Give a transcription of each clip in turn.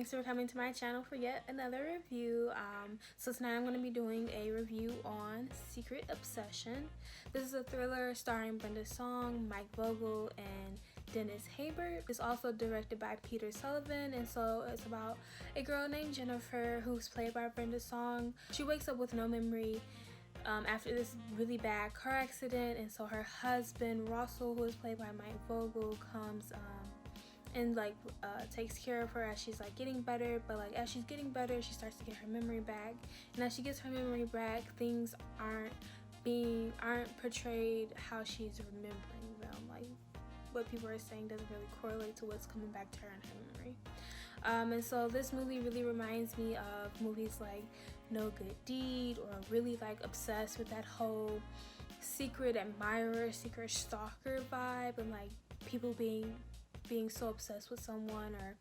thanks for coming to my channel for yet another review. So tonight I'm going to be doing a review on Secret Obsession. This is a thriller starring Brenda Song, Mike Vogel, and Dennis Haybert. It's also directed by Peter Sullivan, and so it's about a girl named Jennifer who's played by Brenda Song. She wakes up with no memory after this really bad car accident, and so her husband Russell, who is played by Mike Vogel, comes and takes care of her as she's getting better. But as she's getting better, she starts to get her memory back, and as she gets her memory back, things aren't portrayed how she's remembering them. What people are saying doesn't really correlate to what's coming back to her in her memory. And so this movie really reminds me of movies like No Good Deed, or really obsessed with that whole secret admirer, secret stalker vibe, and people being so obsessed with someone or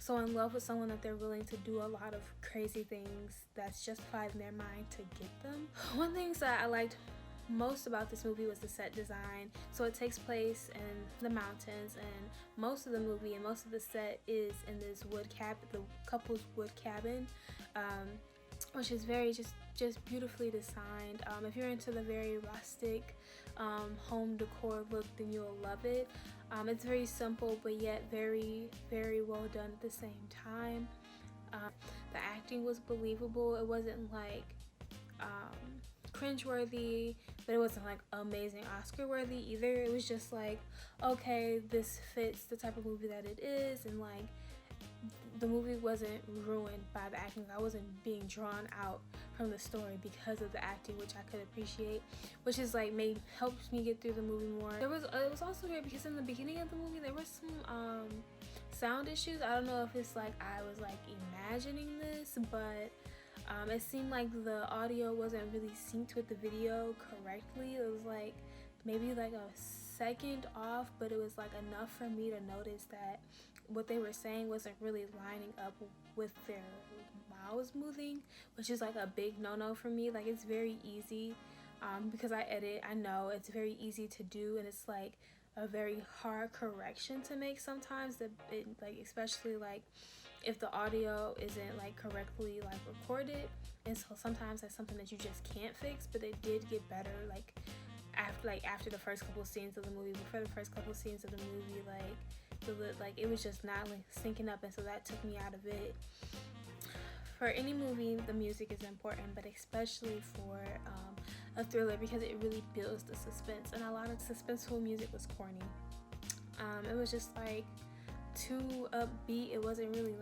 so in love with someone that they're willing to do a lot of crazy things that's justified in their mind to get them. One thing that I liked most about this movie was the set design. So it takes place in the mountains, and most of the movie and most of the set is in this wood cabin, the couple's wood cabin, which is very just beautifully designed. If you're into the very rustic home decor look, then you'll love it. It's very simple but yet very, very well done at the same time. The acting was believable. It wasn't cringeworthy, but it wasn't amazing Oscar worthy either. It was just okay, this fits the type of movie that it is, and the movie wasn't ruined by the acting. I wasn't being drawn out from the story because of the acting, which I could appreciate, which is helps me get through the movie more. It was also great because in the beginning of the movie there was some sound issues. I don't know if it's I was imagining this, but it seemed like the audio wasn't really synced with the video correctly. It was maybe a second off, but it was enough for me to notice that what they were saying wasn't really lining up with their mouths moving, which is a big no-no for me. It's very easy because I edit. I know it's very easy to do, and it's a very hard correction to make sometimes. Especially if the audio isn't correctly recorded, and so sometimes that's something that you just can't fix. But it did get better after the first couple scenes of the movie. Before the first couple scenes of the movie, it was just not syncing up, and so that took me out of it. For any movie, the music is important, but especially for a thriller, because it really builds the suspense, and a lot of suspenseful music was corny. It was just too upbeat. It wasn't really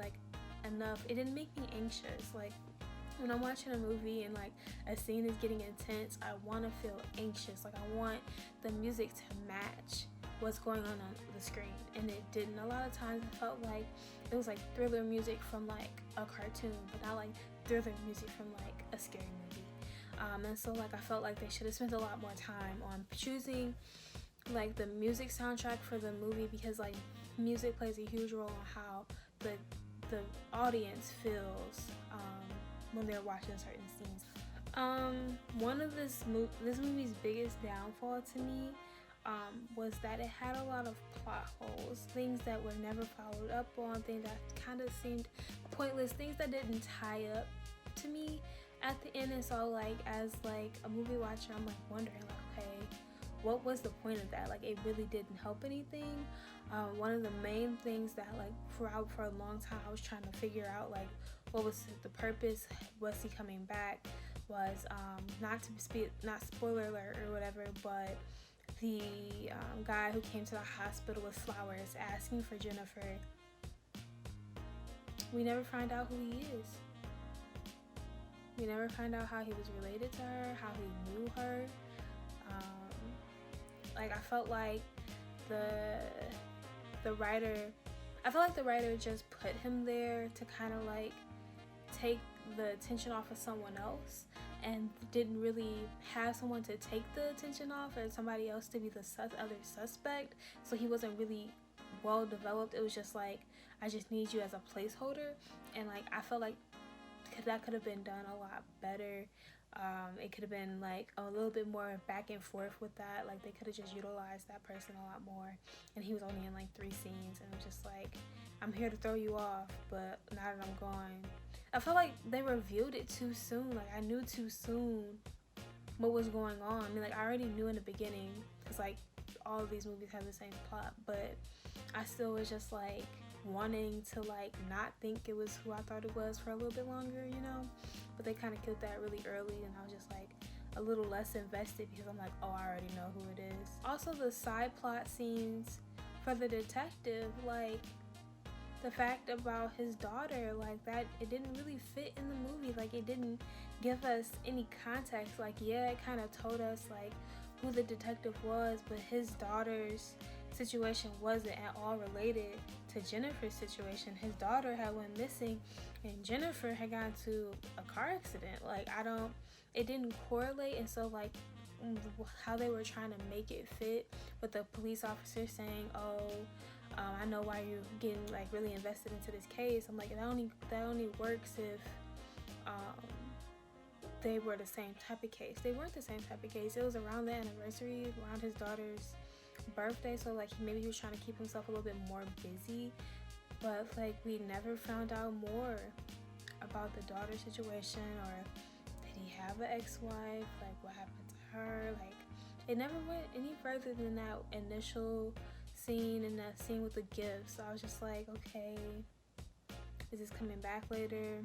enough. It didn't make me anxious. When I'm watching a movie and a scene is getting intense, I want to feel anxious. I want the music to match what's going on the screen, and it didn't. A lot of times I felt it was thriller music from a cartoon, but not thriller music from a scary movie. And so I felt they should have spent a lot more time on choosing the music soundtrack for the movie, because music plays a huge role in how the audience feels when they're watching certain scenes. One of this movie's biggest downfall to me was that it had a lot of plot holes, things that were never followed up on, things that kind of seemed pointless, things that didn't tie up to me at the end. And so as a movie watcher, I'm wondering okay, what was the point of that? It really didn't help anything. One of the main things that for a long time I was trying to figure out what was the purpose, was he coming back, was not spoiler alert or whatever, but the guy who came to the hospital with flowers asking for Jennifer, we never find out who he is. We never find out how he was related to her, how he knew her. I felt the writer just put him there to kind of take the attention off of someone else, and didn't really have someone to take the attention off, or somebody else to be the other suspect. So he wasn't really well developed. It was just I just need you as a placeholder, and I felt that could have been done a lot better. It could have been like a little bit more back and forth with that. Like they could have just utilized that person a lot more. And he was only in like 3 scenes, and it was just like, I'm here to throw you off, but now that I'm gone, I feel like they revealed it too soon. Like I knew too soon what was going on. I mean, like I already knew in the beginning, because like all of these movies have the same plot, but I still was just like wanting to like not think it was who I thought it was for a little bit longer, you know. But they kind of killed that really early, and I was just like a little less invested because I'm like, oh, I already know who it is. Also, the side plot scenes for the detective, like the fact about his daughter, like that, it didn't really fit in the movie. Like it didn't give us any context. Like yeah, it kind of told us like who the detective was, but his daughter's situation wasn't at all related to Jennifer's situation. His daughter had went missing, and Jennifer had gotten to a car accident. Like it didn't correlate. And so like how they were trying to make it fit with the police officer saying, oh, I know why you're getting like really invested into this case. I'm like, that only works if they were the same type of case. They weren't the same type of case. It was around the anniversary, around his daughter's birthday, so like maybe he was trying to keep himself a little bit more busy. But like we never found out more about the daughter situation, or did he have an ex-wife? Like what happened to her? Like it never went any further than that initial scene and that scene with the gifts. So I was just like, okay, is this coming back later?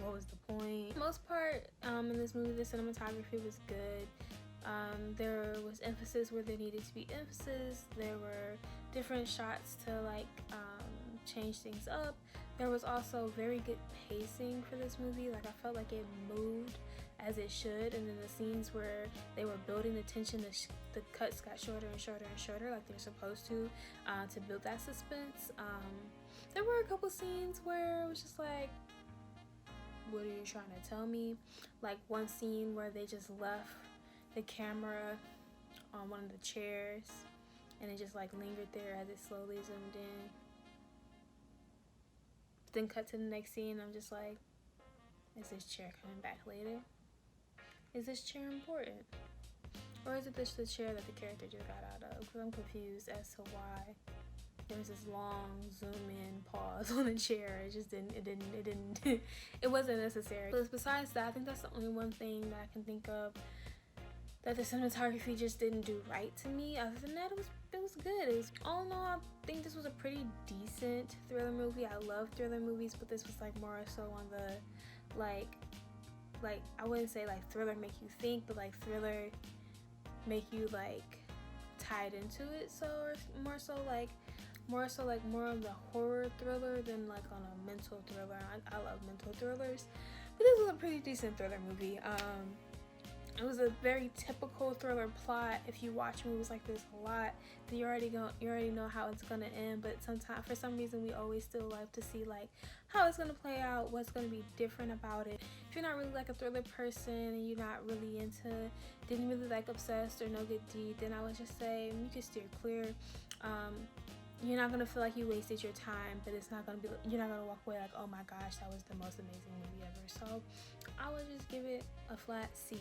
What was the point? For the most part, in this movie, the cinematography was good. There was emphasis where there needed to be emphasis. There were different shots to like change things up. There was also very good pacing for this movie. Like I felt like it moved as it should, and then the scenes where they were building the tension, the cuts got shorter and shorter and shorter, like they're supposed to build that suspense. There were a couple scenes where it was just like, what are you trying to tell me? Like one scene where they just left the camera on one of the chairs, and it just like lingered there as it slowly zoomed in. Then cut to the next scene. I'm just like, is this chair coming back later? Is this chair important? Or is it just the chair that the character just got out of? Because I'm confused as to why there was this long zoom in pause on the chair. It wasn't necessary. But besides that, I think that's the only one thing that I can think of that the cinematography just didn't do right to me. Other than that, it was good. It was, all in all, I think this was a pretty decent thriller movie. I love thriller movies, but this was like more so on the like I wouldn't say like thriller make you think, but like thriller make you like tied into it. So more so like more of the horror thriller than like on a mental thriller. I love mental thrillers, but this was a pretty decent thriller movie. It was a very typical thriller plot. If you watch movies like this a lot, then you already know how it's gonna end. But sometimes, for some reason, we always still like to see like how it's gonna play out, what's gonna be different about it. If you're not really like a thriller person and you're not really didn't really like Obsessed or No Good Deed, then I would just say you can steer clear. You're not gonna feel like you wasted your time, but you're not gonna walk away like, oh my gosh, that was the most amazing movie ever. So I would just give it a flat C.